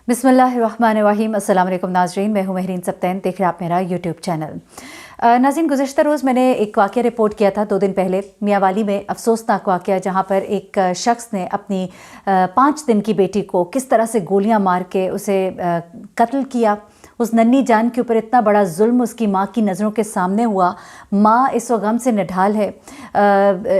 बिस्मिल्लाहिर्रहमानिर्रहीम। अस्सलाम वालेकुम नाज़रीन, मैं हूँ महरीन सब्तैन, देख रहे हैं आप मेरा यूट्यूब चैनल। नाज़रीन, गुज़श्ता रोज़ मैंने एक वाक़या रिपोर्ट किया था 2 दिन पहले मियांवाली में, अफसोसनाक वाक़या जहाँ पर एक शख्स ने अपनी 5 दिन की बेटी को किस तरह से गोलियाँ मार के उसे कत्ल किया। उस नन्ही जान के ऊपर इतना बड़ा जुल्म उसकी माँ की नज़रों के सामने हुआ। माँ इस वक्त गम से निढाल है,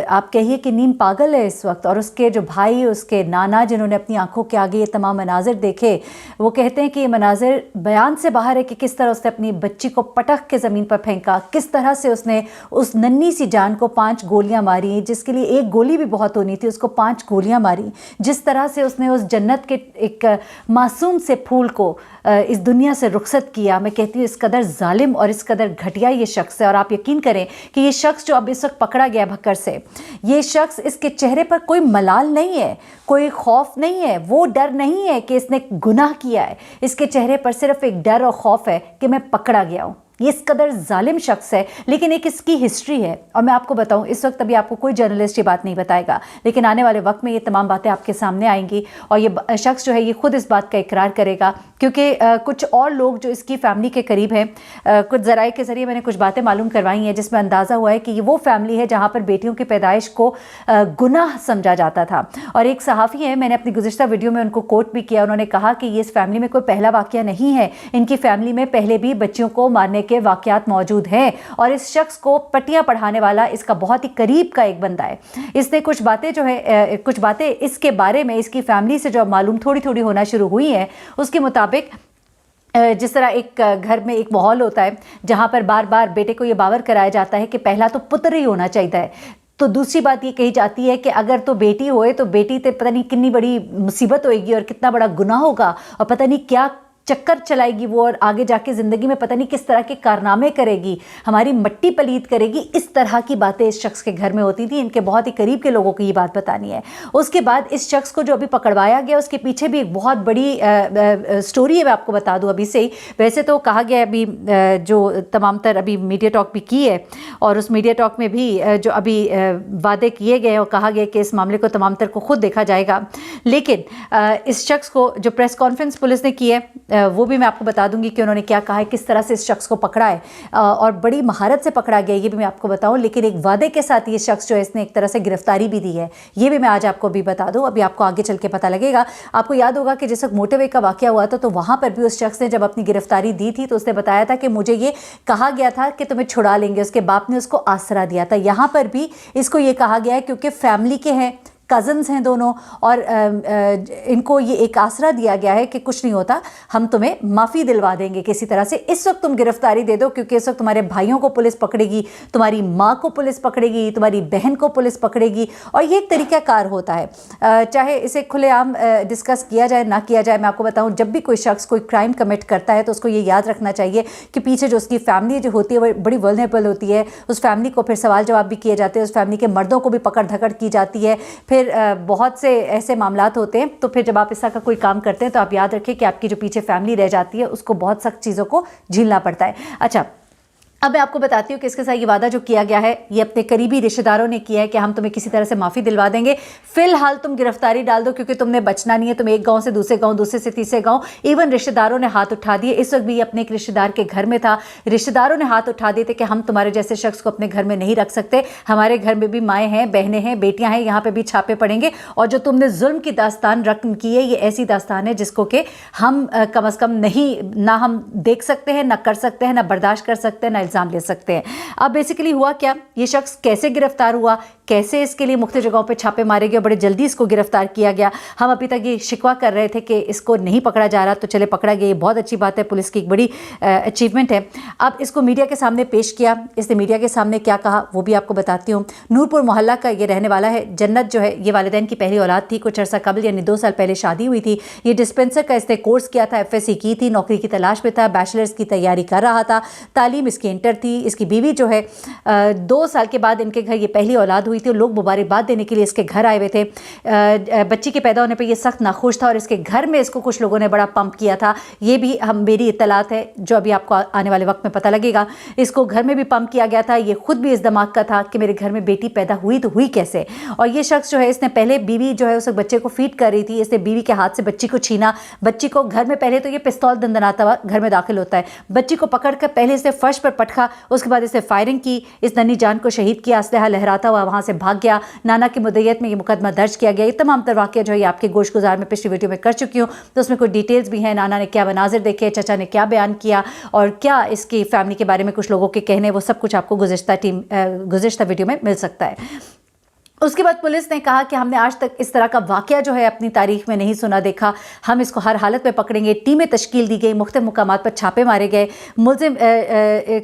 आप कहिए कि नीम पागल है इस वक्त। और उसके जो भाई, उसके नाना, जिन्होंने अपनी आंखों के आगे ये तमाम मनाजिर देखे, वो कहते हैं कि ये मनाजिर बयान से बाहर है कि किस तरह उसने अपनी बच्ची को पटक के ज़मीन पर फेंका, किस तरह से उसने उस नन्ही सी जान को 5 गोलियां मारी, जिसके लिए एक गोली भी बहुत होनी थी, उसको 5 गोलियां मारी। जिस तरह से उसने उस जन्नत के एक मासूम से फूल को इस दुनिया से रुखसत किया। मैं कहती हूँ इस कदर जालिम और इस कदर घटिया ये शख्स है। और आप यकीन करें कि ये शख्स जो अब इस वक्त पकड़ा गया भक्कर से, ये शख्स, इसके चेहरे पर कोई मलाल नहीं है, कोई खौफ नहीं है, वो डर नहीं है कि इसने गुनाह किया है। इसके चेहरे पर सिर्फ एक डर और खौफ है कि मैं पकड़ा गया हूँ। ये इस कदर जालिम शख्स है, लेकिन एक इसकी हिस्ट्री है। और मैं आपको बताऊं, इस वक्त अभी आपको कोई जर्नलिस्ट ये बात नहीं बताएगा, लेकिन आने वाले वक्त में ये तमाम बातें आपके सामने आएंगी। और ये शख्स जो है ये खुद इस बात का इकरार करेगा, क्योंकि कुछ और लोग जो इसकी फैमिली के करीब हैं, कुछ ज़राए के ज़रिए मैंने कुछ बातें मालूम करवाई हैं, जिसमें अंदाज़ा हुआ है कि ये वो फैमिली है जहाँ पर बेटियों की पैदाइश को गुनाह समझा जाता था। और एक सहाफ़ी है, मैंने अपनी गुज़िश्ता वीडियो में उनको कोट भी किया, उन्होंने कहा कि ये इस फैमिली में कोई पहला वाक़या नहीं है, इनकी फैमिली में पहले भी बच्चियों को मारने के वाक़यात मौजूद हैं। और इस शख्स को पट्टियाँ पढ़ाने वाला इसका बहुत ही करीब का एक बंदा है। इसने कुछ बातें जो है, कुछ बातें इसके बारे में इसकी फैमिली से जो मालूम थोड़ी थोड़ी होना शुरू हुई हैं, उसके मुताबिक जिस तरह एक घर में एक माहौल होता है जहाँ पर बार बार बेटे को ये बावर कराया जाता है कि पहला तो पुत्र ही होना चाहिए, तो दूसरी बात ये कही जाती है कि अगर तो बेटी होए तो बेटी ते पता नहीं कितनी बड़ी मुसीबत होएगी और कितना बड़ा गुनाह होगा, और पता नहीं क्या चक्कर चलाएगी वो, और आगे जाके ज़िंदगी में पता नहीं किस तरह के कारनामे करेगी, हमारी मट्टी पलीत करेगी। इस तरह की बातें इस शख्स के घर में होती थी। इनके बहुत ही करीब के लोगों को ये बात बतानी है। उसके बाद इस शख्स को जो अभी पकड़वाया गया, उसके पीछे भी एक बहुत बड़ी स्टोरी है, मैं आपको बता दूं अभी से ही। वैसे तो कहा गया अभी जो तमाम तर अभी मीडिया टॉक भी की है, और उस मीडिया टॉक में भी जो अभी वादे किए गए और कहा गया कि इस मामले को तमाम तर को खुद देखा जाएगा। लेकिन इस शख्स को जो प्रेस कॉन्फ्रेंस पुलिस ने की है, वो भी मैं आपको बता दूंगी कि उन्होंने क्या कहा है, किस तरह से इस शख्स को पकड़ा है, और बड़ी महारत से पकड़ा गया, ये भी मैं आपको बताऊं। लेकिन एक वादे के साथ ये शख्स जो है, इसने एक तरह से गिरफ्तारी भी दी है, ये भी मैं आज आपको भी बता दूं। अभी आपको आगे चल के पता लगेगा। आपको याद होगा कि जिस वक्त मोटरवे का वाकया हुआ था, तो वहां पर भी उस शख्स ने जब अपनी गिरफ्तारी दी थी, तो उसने बताया था कि मुझे ये कहा गया था कि तुम्हें छुड़ा लेंगे, उसके बाप ने उसको आसरा दिया था। यहाँ पर भी इसको ये कहा गया है क्योंकि फैमिली के हैं, कज़न्स हैं दोनों, और इनको ये एक आसरा दिया गया है कि कुछ नहीं होता, हम तुम्हें माफ़ी दिलवा देंगे किसी तरह से, इस वक्त तुम गिरफ्तारी दे दो, क्योंकि इस वक्त तुम्हारे भाइयों को पुलिस पकड़ेगी, तुम्हारी माँ को पुलिस पकड़ेगी, तुम्हारी बहन को पुलिस पकड़ेगी। और ये एक तरीक़ाकार होता है, चाहे इसे खुलेआम डिस्कस किया जाए ना किया जाए। मैं आपको बताऊँ, जब भी कोई शख्स कोई क्राइम कमिट करता है तो उसको ये याद रखना चाहिए कि पीछे जो उसकी फैमिली जो होती है वो बड़ी वल्नरेबल होती है। उस फैमिली को फिर सवाल जवाब भी किए जाते हैं, उस फैमिली के मर्दों को भी पकड़ धकड़ की जाती है। फिर बहुत से ऐसे मामलात होते हैं। तो फिर जब आप इस तरह का कोई काम करते हैं तो आप याद रखें कि आपकी जो पीछे फैमिली रह जाती है, उसको बहुत सख्त चीज़ों को झेलना पड़ता है। अच्छा, अब मैं आपको बताती हूँ कि इसके साथ ये वादा जो किया गया है, ये अपने करीबी रिश्तेदारों ने किया है कि हम तुम्हें किसी तरह से माफ़ी दिलवा देंगे, फिलहाल तुम गिरफ्तारी डाल दो, क्योंकि तुमने बचना नहीं है। तुम एक गांव से दूसरे गांव, दूसरे से तीसरे गांव, इवन रिश्तेदारों ने हाथ उठा दिए। इस वक्त भी अपने एक रिश्तेदार के घर में था, रिश्तेदारों ने हाथ उठा दिए थे कि हम तुम्हारे जैसे शख्स को अपने घर में नहीं रख सकते, हमारे घर में भी माएँ हैं, बहनें हैं, बेटियाँ हैं, यहाँ पर भी छापे पड़ेंगे। और जो तुमने जुल्म की दास्तान रकम की है, ये ऐसी दास्तान है जिसको कि हम कम अज़ कम नहीं, ना हम देख सकते हैं, ना कर सकते हैं, ना बर्दाश्त कर सकते हैं, ना इल्ज़ाम ले सकते हैं। अब बेसिकली हुआ क्या, ये शख्स कैसे गिरफ्तार हुआ, कैसे इसके लिए मुख्तलिफ जगहों पे छापे मारे गए, बड़े जल्दी इसको गिरफ्तार किया गया। हम अभी तक ये शिकवा कर रहे थे कि इसको नहीं पकड़ा जा रहा, तो चले पकड़ा गया, ये बहुत अच्छी बात है, पुलिस की एक बड़ी अचीवमेंट है। अब इसको मीडिया के सामने पेश किया, इसने मीडिया के सामने क्या कहा वो भी आपको बताती हूँ। नूरपुर मोहल्ला का ये रहने वाला है। जन्नत जो है, ये वालिदैन की पहली औलाद थी। कुछ अर्सा कबल यानी 2 साल पहले शादी हुई थी। ये डिस्पेंसर का इसने कोर्स किया था, FSC की थी, नौकरी की तलाश में था, बैचलर्स की तैयारी कर रहा था, तालीम इसकी पेंटर थी। इसकी बीवी जो है 2 साल के बाद इनके घर ये पहली औलाद हुई थी और लोग मुबारकबाद देने के लिए इसके घर आए हुए थे। बच्ची के पैदा होने पर ये सख्त नाखुश था और इसके घर में इसको कुछ लोगों ने बड़ा पंप किया था। ये भी मेरी इत्तलात है जो अभी आपको आने वाले वक्त में पता लगेगा। इसको घर में भी पंप किया गया था। ये खुद भी इस दिमाग का था कि मेरे घर में बेटी पैदा हुई तो हुई कैसे। और ये शख्स जो है इसने पहले बीवी जो है उस बच्चे को फीड कर रही थी, इसने बीवी के हाथ से बच्ची को छीना। बच्ची को घर में पहले तो ये पिस्तौल दंदनाता हुआ घर में दाखिल होता है। बच्ची को पकड़कर पहले इसने फर्श पर पटका, उसके बाद इसने फायरिंग की, इस नन्ही जान को शहीद किया, असलहा लहराता हुआ वहाँ से भाग गया। नाना की मुद्दत में ये मुकदमा दर्ज किया गया। ये तमाम तर वाक़या जो है आपके गोश गुजार में पिछली वीडियो में कर चुकी हूँ, तो उसमें कोई डिटेल्स भी हैं। नाना ने क्या मनाजिर देखे, चचा ने क्या बयान किया और क्या इसकी फैमिली के बारे में कुछ लोगों के कहने, वो सब कुछ आपको गुज़िश्ता वीडियो में मिल सकता है। उसके बाद पुलिस ने कहा कि हमने आज तक इस तरह का वाक़या जो है अपनी तारीख में नहीं सुना देखा, हम इसको हर हालत में पकड़ेंगे। टीमें तश्कील दी गई, मुख्तलिफ मुकामात पर छापे मारे गए, मुलजिम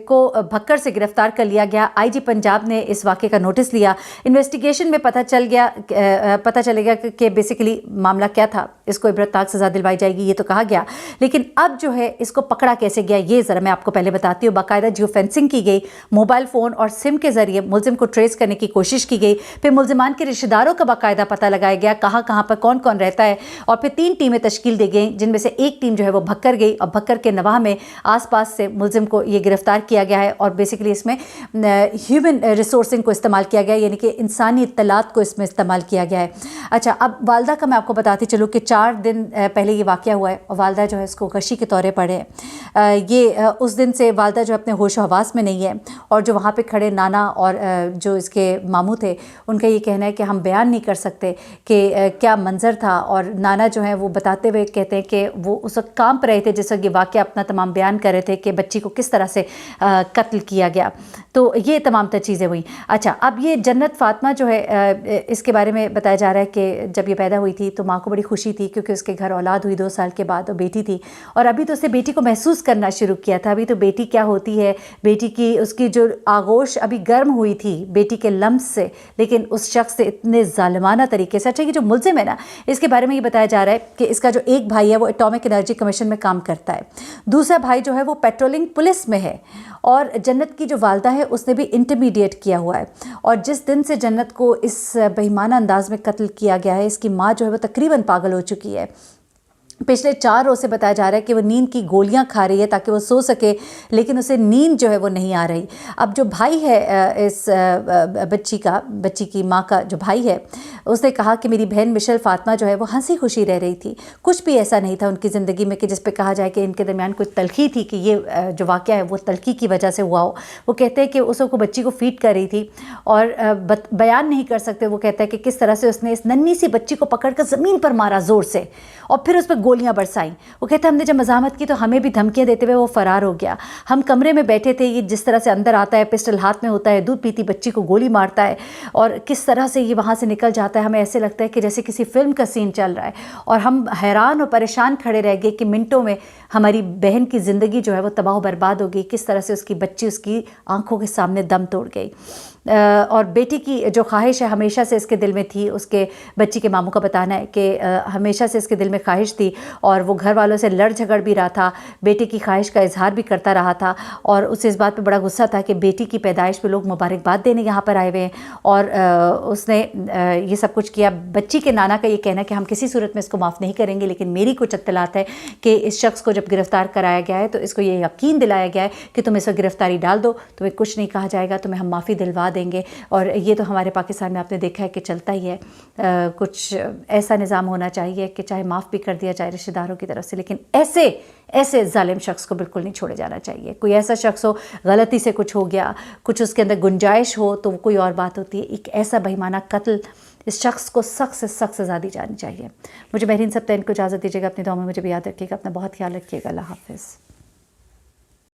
को भक्कर से गिरफ्तार कर लिया गया। आईजी पंजाब ने इस वाक़े का नोटिस लिया। इन्वेस्टिगेशन में पता चलेगा कि बेसिकली मामला क्या था, इसको इबरतनाक सज़ा दिलवाई जाएगी ये तो कहा गया। लेकिन अब जो है इसको पकड़ा कैसे गया ये ज़रा मैं आपको पहले बताती हूँ। बाकायदा जियो फेंसिंग की गई, मोबाइल फ़ोन और सिम के ज़रिए मुलजिम को ट्रेस करने की कोशिश की गई। फिर मुलजिमान के रिश्तेदारों का बाकायदा पता लगाया गया, कहाँ कहाँ पर कौन कौन रहता है। और फिर 3 टीमें तश्कील दी गई, जिनमें से एक टीम जो है वो भक्कर गई और भक्कर के नवाह में आसपास से मुलजिम को ये गिरफ्तार किया गया है। और बेसिकली इसमें ह्यूमन रिसोर्सिंग को इस्तेमाल किया गया है, यानी कि इंसानी इत्तलात को इसमें इस्तेमाल किया गया है। अच्छा, अब वालदा का मैं आपको बताती चलूँ कि 4 दिन पहले ये वाक़या हुआ है और वालदा जो है इसको गशी के दौरे पड़े हैं। ये उस दिन से वालदा जो अपने होश हवास में नहीं है। और जो वहाँ पे खड़े नाना और जो इसके मामू थे उनका ये कहना है कि हम बयान नहीं कर सकते कि क्या मंजर था। और नाना जो है वो बताते हुए कहते हैं कि वो उस वक्त कांप रहे थे जिस वक्त ये वाक़या अपना तमाम बयान कर रहे थे कि बच्ची को किस तरह से कत्ल किया गया। तो ये तमाम तर चीज़ें हुई। अच्छा, अब ये जन्नत फ़ातिमा जो है इसके बारे में बताया जा रहा है कि जब ये पैदा हुई थी तो माँ को बड़ी खुशी थी क्योंकि उसके घर औलाद हुई 2 साल के बाद और बेटी थी। और अभी तो उसने बेटी को महसूस करना शुरू किया था। अभी तो बेटी क्या होती है, बेटी की उसकी जो आगोश अभी गर्म हुई थी बेटी के लम्स से, लेकिन उस शख्स से इतने ज़ालिमाना तरीके से। अच्छा, ये जो मुलजिम है ना, इसके बारे में ये बताया जा रहा है कि इसका जो एक भाई है वो एटॉमिक एनर्जी कमीशन में काम करता है, दूसरा भाई जो है वो पेट्रोलिंग पुलिस में है और जन्नत की जो वालदा है उसने भी इंटरमीडिएट किया हुआ है। और जिस दिन से जन्नत को इस बेईमाना अंदाज में कत्ल किया गया है, इसकी माँ जो है वो तकरीबन पागल हो चुकी है। पिछले 4 रोज़ से बताया जा रहा है कि वो नींद की गोलियां खा रही है ताकि वो सो सके, लेकिन उसे नींद जो है वो नहीं आ रही। अब जो भाई है इस बच्ची की माँ का जो भाई है, उसने कहा कि मेरी बहन मिशेल फ़ातिमा जो है वो हंसी खुशी रह रही थी, कुछ भी ऐसा नहीं था उनकी ज़िंदगी में कि जिस पे कहा जाए कि इनके दरमियान कोई तलखी थी कि ये जो वाक़या है वो तलखी की वजह से हुआ हो। वो कहते हैं कि उसको बच्ची को फीड कर रही थी और बयान नहीं कर सकते। वो कहता है कि किस तरह से उसने इस नन्ही सी बच्ची को पकड़ कर ज़मीन पर मारा ज़ोर से और फिर उस पर गोलियां बरसाई। वो कहता है हमने जब मज़ाहमत की तो हमें भी धमकियां देते हुए वो फ़रार हो गया। हम कमरे में बैठे थे, ये जिस तरह से अंदर आता है, पिस्टल हाथ में होता है, दूध पीती बच्ची को गोली मारता है और किस तरह से ये वहाँ से निकल जाता है, हमें ऐसे लगता है कि जैसे किसी फिल्म का सीन चल रहा है। और हम हैरान और परेशान खड़े रह गए कि मिनटों में हमारी बहन की ज़िंदगी जो है वो तबाह बर्बाद हो गई। किस तरह से उसकी बच्ची उसकी आंखों के सामने दम तोड़ गई। और बेटी की जो ख्वाहिश है हमेशा से इसके दिल में थी। उसके बच्ची के मामू का बताना है कि हमेशा से इसके दिल में ख्वाहिश थी और वो घर वालों से लड़ झगड़ भी रहा था, बेटी की ख्वाहिश का इजहार भी करता रहा था। और उसे इस बात पे बड़ा गुस्सा था कि बेटी की पैदाइश पे लोग मुबारकबाद देने यहाँ पर आए हुए हैं और उसने ये सब कुछ किया। बच्ची के नाना का ये कहना है कि हम किसी सूरत में इसको माफ़ नहीं करेंगे, लेकिन मेरी कुछ इत्तलात है कि इस शख्स को जब गिरफ़्तार कराया गया है तो इसको ये यकीन दिलाया गया है कि तुम इस वक्त गिरफ़्तारी डाल दो, तुम्हें कुछ नहीं कहा जाएगा, तुम्हें हम माफ़ी दिलवा देंगे। और ये तो हमारे पाकिस्तान में आपने देखा है कि चलता ही है। कुछ ऐसा निज़ाम होना चाहिए कि चाहे माफ़ भी कर दिया जाए रिश्तेदारों की तरफ से, लेकिन ऐसे जालिम शख्स को बिल्कुल नहीं छोड़े जाना चाहिए। कोई ऐसा शख्स हो, गलती से कुछ हो गया, कुछ उसके अंदर गुंजाइश हो तो कोई और बात होती है। एक ऐसा बेईमाना कत्ल, इस शख्स को सख्त से सख्त सज़ा दी जानी चाहिए। मुझे महरीन सब्तैन को इजाज़त दीजिएगा। अपनी दुआ में मुझे भी याद रखिएगा। अपना बहुत ख्याल रखिएगा। अल्लाह हाफ़िज़।